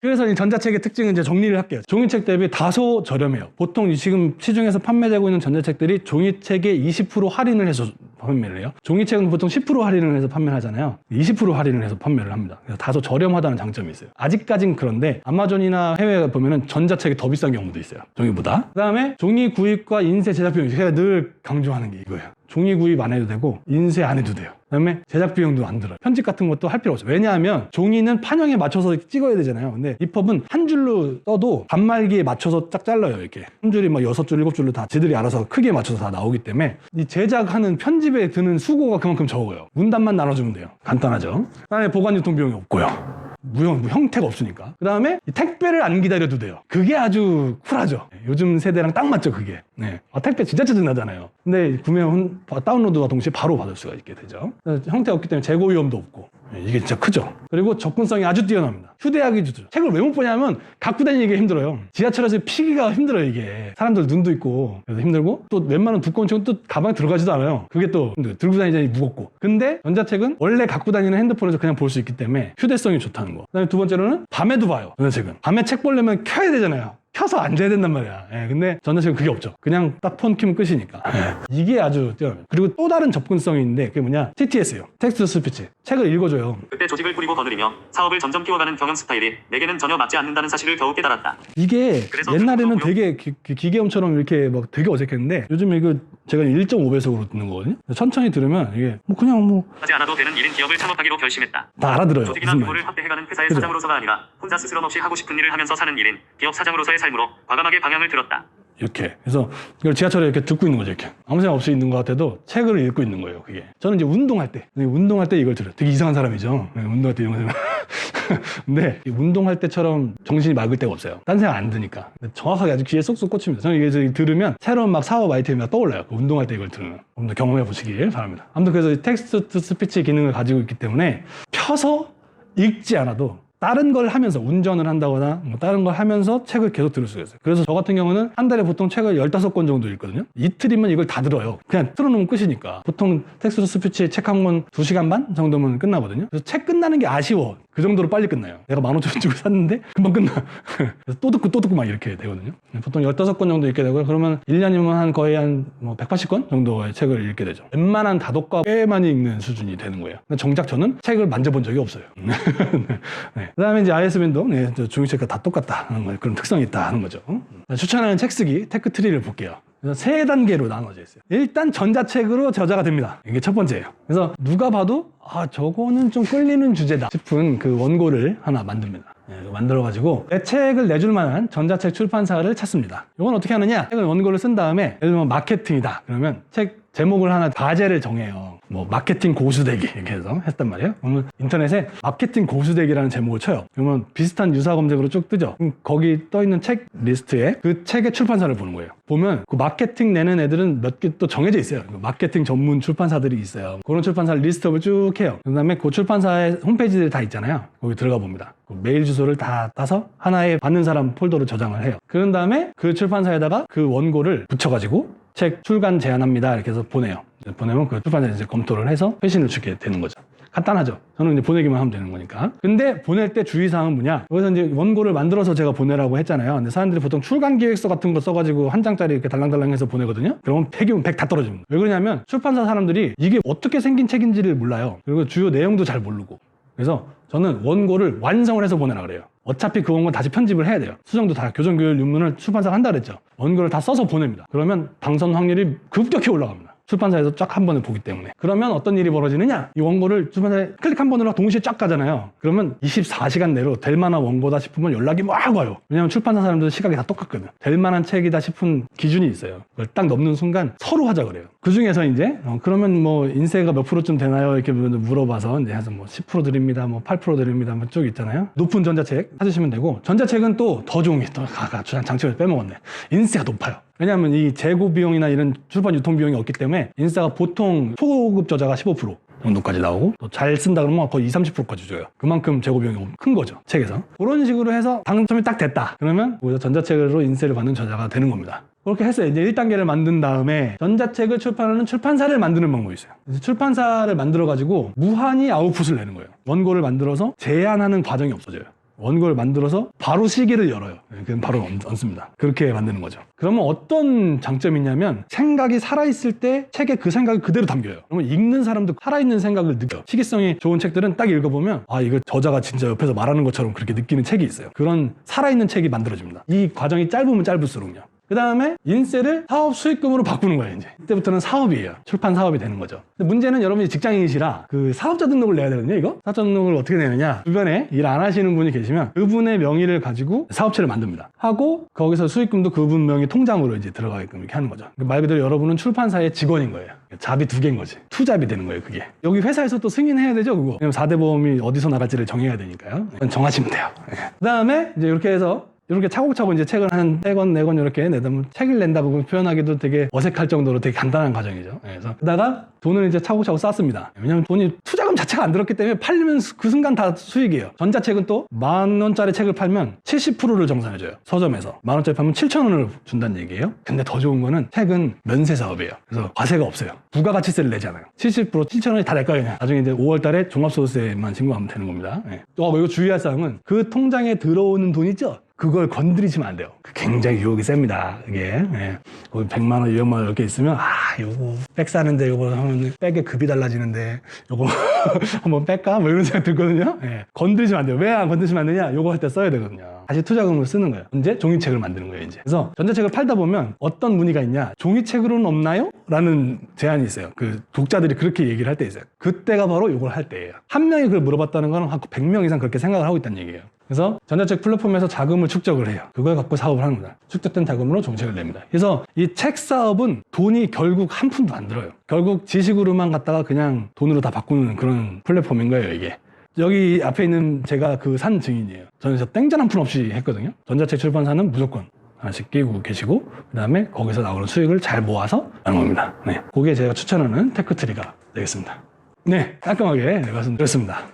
그래서 이 전자책의 특징은 이제 정리를 할게요. 종이책 대비 다소 저렴해요. 보통 지금 시중에서 판매되고 있는 전자책들이 종이책에 20% 할인을 해서 판매를 해요. 종이책은 보통 10% 할인을 해서 판매를 하잖아요. 20% 할인을 해서 판매를 합니다. 그래서 다소 저렴하다는 장점이 있어요. 아직까진 그런데 아마존이나 해외에 보면은 전자책이 더 비싼 경우도 있어요. 종이보다. 그 다음에 종이 구입과 인쇄 제작 비용. 제가 늘 강조하는 게 이거예요. 종이 구입 안 해도 되고 인쇄 안 해도 돼요. 그 다음에 제작 비용도 안 들어요. 편집 같은 것도 할 필요 없어요. 왜냐하면 종이는 판형에 맞춰서 찍어야 되잖아요. 근데 이펍은 한 줄로 써도 단말기에 맞춰서 딱 잘라요. 이렇게 한 줄이 막 6줄, 7줄로 다 지들이 알아서 크기에 맞춰서 다 나오기 때문에 이 제작하는 편집에 드는 수고가 그만큼 적어요. 문단만 나눠주면 돼요. 간단하죠. 그 다음에 보관 유통 비용이 없고요. 형태가 없으니까. 그 다음에 택배를 안 기다려도 돼요. 그게 아주 쿨하죠. 요즘 세대랑 딱 맞죠, 그게. 네. 택배 진짜 짜증나잖아요. 근데 구매 다운로드와 동시에 바로 받을 수가 있게 되죠. 형태가 없기 때문에 재고 위험도 없고. 이게 진짜 크죠. 그리고 접근성이 아주 뛰어납니다. 휴대하기 좋죠. 책을 왜 못 보냐면 갖고 다니기가 힘들어요. 지하철에서 피기가 힘들어요, 이게. 사람들 눈도 있고 그래서 힘들고 또 웬만한 두꺼운 책은 또 가방에 들어가지도 않아요. 그게 또 들고 다니자니 무겁고. 근데 전자책은 원래 갖고 다니는 핸드폰에서 그냥 볼 수 있기 때문에 휴대성이 좋다는 거. 그다음에 두 번째로는 밤에도 봐요. 전자책은. 밤에 책 보려면 켜야 되잖아요. 켜서 앉아야 된단 말이야. 근데 전자책은 그게 없죠. 그냥 딱 폰 켜면 끝이니까. 이게 아주 뛰어나요. 그리고 또 다른 접근성이 있는데 그게 뭐냐? TTS요. 텍스트 스피치. 책을 읽어줘요. 그때 조직을 꾸리고 거느리며 사업을 점점 키워가는 경영 스타일이 내게는 전혀 맞지 않는다는 사실을 겨우 깨달았다. 이게 옛날에는 되게 기계음처럼 이렇게 막 되게 어색했는데 요즘 이거 제가 1.5배속으로 듣는 거거든요. 천천히 들으면 이게 뭐 그냥 뭐 하지 않아도 되는 일인 기업을 창업하기로 결심했다. 다 알아들어요. 조직이나 규모를 확대해가는 회사의 그죠? 사장으로서가 아니라 혼자 스스럼 없이 하고 싶은 일을 하면서 사는 일인 기업 사장으로서의 삶으로 과감하게 방향을 들었다. 이렇게. 그래서 이걸 지하철에 이렇게 듣고 있는 거죠. 이렇게. 아무 생각 없이 있는 것 같아도 책을 읽고 있는 거예요. 그게. 저는 이제 운동할 때 이걸 들어요. 되게 이상한 사람이죠. 운동할 때 이런 거. 근데 운동할 때처럼 정신이 맑을 때가 없어요. 딴 생각 안 드니까. 정확하게 아주 귀에 쏙쏙 꽂힙니다. 저는 이게 들으면 새로운 막 사업 아이템이 떠올라요. 운동할 때 이걸 들으면. 좀 더 경험해 보시길 바랍니다. 아무튼 그래서 텍스트 스피치 기능을 가지고 있기 때문에 펴서 읽지 않아도 다른 걸 하면서 운전을 한다거나 뭐 다른 걸 하면서 책을 계속 들을 수가 있어요. 그래서 저 같은 경우는 한 달에 보통 책을 15권 정도 읽거든요. 이틀이면 이걸 다 들어요. 그냥 틀어놓으면 끝이니까. 보통 텍스트 스피치 책 한 권 2시간 반 정도면 끝나거든요. 그래서 책 끝나는 게 아쉬워. 그 정도로 빨리 끝나요. 내가 15,000원 주고 샀는데 금방 끝나. 그래서 또 듣고 막 이렇게 되거든요. 보통 15권 정도 읽게 되고요. 그러면 1년이면 거의 한 180권 정도의 책을 읽게 되죠. 웬만한 다독과 꽤 많이 읽는 수준이 되는 거예요. 근데 정작 저는 책을 만져본 적이 없어요. 네. 그 다음에 이제 ISBN도 종이책과 다 똑같다 하는 거, 그런 특성이 있다 하는 거죠. 추천하는 책 쓰기 테크트리를 볼게요. 그래서 3단계로 나눠져 있어요. 일단 전자책으로 저자가 됩니다. 이게 첫 번째예요. 그래서 누가 봐도 저거는 좀 끌리는 주제다 싶은 그 원고를 하나 만듭니다. 만들어가지고 내 책을 내줄 만한 전자책 출판사를 찾습니다. 이건 어떻게 하느냐? 책을 원고를 쓴 다음에 예를 들면 마케팅이다. 그러면 책 제목을 하나 과제를 정해요. 뭐 마케팅 고수대기 이렇게 해서 했단 말이에요. 그러면 인터넷에 마케팅 고수대기라는 제목을 쳐요. 그러면 비슷한 유사 검색으로 쭉 뜨죠. 그럼 거기 떠있는 책 리스트에 그 책의 출판사를 보는 거예요. 보면 그 마케팅 내는 애들은 몇 개 또 정해져 있어요. 마케팅 전문 출판사들이 있어요. 그런 출판사 리스트업을 쭉 해요. 그 다음에 그 출판사의 홈페이지들이 다 있잖아요. 거기 들어가 봅니다. 그 메일 주소를 다 따서 하나의 받는 사람 폴더로 저장을 해요. 그런 다음에 그 출판사에다가 그 원고를 붙여가지고 책 출간 제안합니다. 이렇게 해서 보내요. 보내면 그 출판사에 이제 검토를 해서 회신을 주게 되는 거죠. 간단하죠. 저는 이제 보내기만 하면 되는 거니까. 근데 보낼 때 주의사항은 뭐냐? 여기서 이제 원고를 만들어서 제가 보내라고 했잖아요. 근데 사람들이 보통 출간 기획서 같은 거 써가지고 한 장짜리 이렇게 달랑달랑 해서 보내거든요. 그러면 100이면 100 다 떨어집니다. 왜 그러냐면 출판사 사람들이 이게 어떻게 생긴 책인지를 몰라요. 그리고 주요 내용도 잘 모르고. 그래서 저는 원고를 완성을 해서 보내라 그래요. 어차피 그 원고 다시 편집을 해야 돼요. 수정도 다 교정교육 윤문을 출판사가 한다 그랬죠. 원고를 다 써서 보냅니다. 그러면 당선 확률이 급격히 올라갑니다. 출판사에서 쫙 한 번에 보기 때문에. 그러면 어떤 일이 벌어지느냐? 이 원고를 출판사에 클릭 한 번으로 동시에 쫙 가잖아요. 그러면 24시간 내로 될 만한 원고다 싶으면 연락이 막 와요. 왜냐면 출판사 사람들도 시각이 다 똑같거든. 될 만한 책이다 싶은 기준이 있어요. 그걸 딱 넘는 순간 서로 하자 그래요. 그 중에서 이제 그러면 뭐 인세가 몇 프로쯤 되나요? 이렇게 물어봐서 이제 해서 뭐 10% 드립니다. 뭐 8% 드립니다. 뭐 쭉 있잖아요. 높은 전자책 찾으시면 되고, 전자책은 또 더 좋은 게 또 장치를 빼먹었네. 인세가 높아요. 왜냐하면 이 재고 비용이나 이런 출판 유통 비용이 없기 때문에 인싸가 보통 초급 저자가 15% 정도까지 나오고, 또 잘 쓴다 그러면 거의 20, 30%까지 줘요. 그만큼 재고 비용이 큰 거죠, 책에서. 그런 식으로 해서 당첨이 딱 됐다 그러면 전자책으로 인세를 받는 저자가 되는 겁니다. 그렇게 했어요. 이제 1단계를 만든 다음에 전자책을 출판하는 출판사를 만드는 방법이 있어요. 그래서 출판사를 만들어가지고 무한히 아웃풋을 내는 거예요. 원고를 만들어서 제안하는 과정이 없어져요. 원고를 만들어서 바로 시계를 열어요. 그럼 바로 얹습니다. 그렇게 만드는 거죠. 그러면 어떤 장점이 있냐면 생각이 살아있을 때 책에 그 생각이 그대로 담겨요. 그러면 읽는 사람도 살아있는 생각을 느껴요. 시기성이 좋은 책들은 딱 읽어보면 아 이거 저자가 진짜 옆에서 말하는 것처럼 그렇게 느끼는 책이 있어요. 그런 살아있는 책이 만들어집니다. 이 과정이 짧으면 짧을수록요. 그 다음에 인세를 사업 수익금으로 바꾸는 거예요, 이제. 이때부터는 사업이에요. 출판 사업이 되는 거죠. 근데 문제는 여러분이 직장인이시라 그 사업자 등록을 내야 되거든요, 이거? 사업자 등록을 어떻게 내느냐? 주변에 일 안 하시는 분이 계시면 그분의 명의를 가지고 사업체를 만듭니다. 하고 거기서 수익금도 그분 명의 통장으로 이제 들어가게끔 이렇게 하는 거죠. 말 그대로 여러분은 출판사의 직원인 거예요. 잡이 두 개인 거지. 투잡이 되는 거예요, 그게. 여기 회사에서 또 승인해야 되죠, 그거. 왜냐면 4대 보험이 어디서 나갈지를 정해야 되니까요. 그건 정하시면 돼요. 그 다음에 이제 이렇게 해서 이렇게 차곡차곡 이제 책을 한 3권, 4권 이렇게 내다보면 책을 낸다고 표현하기도 되게 어색할 정도로 되게 간단한 과정이죠. 그래서 그러다가 돈을 이제 차곡차곡 쌓습니다. 왜냐면 돈이 투자금 자체가 안 들었기 때문에 팔리면 그 순간 다 수익이에요. 전자책은 또 10,000원짜리 책을 팔면 70%를 정산해줘요. 서점에서. 10,000원짜리 팔면 7,000원을 준다는 얘기예요. 근데 더 좋은 거는 책은 면세 사업이에요. 그래서 과세가 없어요. 부가가치세를 내잖아요. 70% 7,000원이 다 낼 거예요. 그냥. 나중에 이제 5월달에 종합소득세만 신고하면 되는 겁니다. 이거 주의할 사항은 그 통장에 들어오는 돈 있죠? 그걸 건드리시면 안 돼요. 굉장히 유혹이 셉니다. 이게. 100만 원, 200만 원 이렇게 있으면 요거 백 사는데 요거 하면 백에 급이 달라지는데 요거 한번 뺄까? 뭐 이런 생각 들거든요. 건드리시면 안 돼요. 왜 안 건드리시면 안 되냐? 요거 할 때 써야 되거든요. 다시 투자금으로 쓰는 거예요. 언제? 종이책을 만드는 거예요, 이제. 그래서 전자책을 팔다 보면 어떤 문의가 있냐? 종이책으로는 없나요? 라는 제안이 있어요. 그 독자들이 그렇게 얘기를 할 때 있어요. 그때가 바로 요걸 할 때예요. 한 명이 그걸 물어봤다는 건 한 100명 이상 그렇게 생각을 하고 있다는 얘기예요. 그래서 전자책 플랫폼에서 자금을 축적을 해요. 그걸 갖고 사업을 하는 거다. 축적된 자금으로 종책을 냅니다. 그래서 이 책 사업은 돈이 결국 한 푼도 안 들어요. 결국 지식으로만 갖다가 그냥 돈으로 다 바꾸는 그런 플랫폼인 거예요, 이게. 여기 앞에 있는 제가 그 산 증인이에요. 저는 저 땡전 한 푼 없이 했거든요. 전자책 출판사는 무조건 하나씩 끼고 계시고 그 다음에 거기서 나오는 수익을 잘 모아서 하는 겁니다. 그게 제가 추천하는 테크트리가 되겠습니다. 네, 깔끔하게 말씀드렸습니다.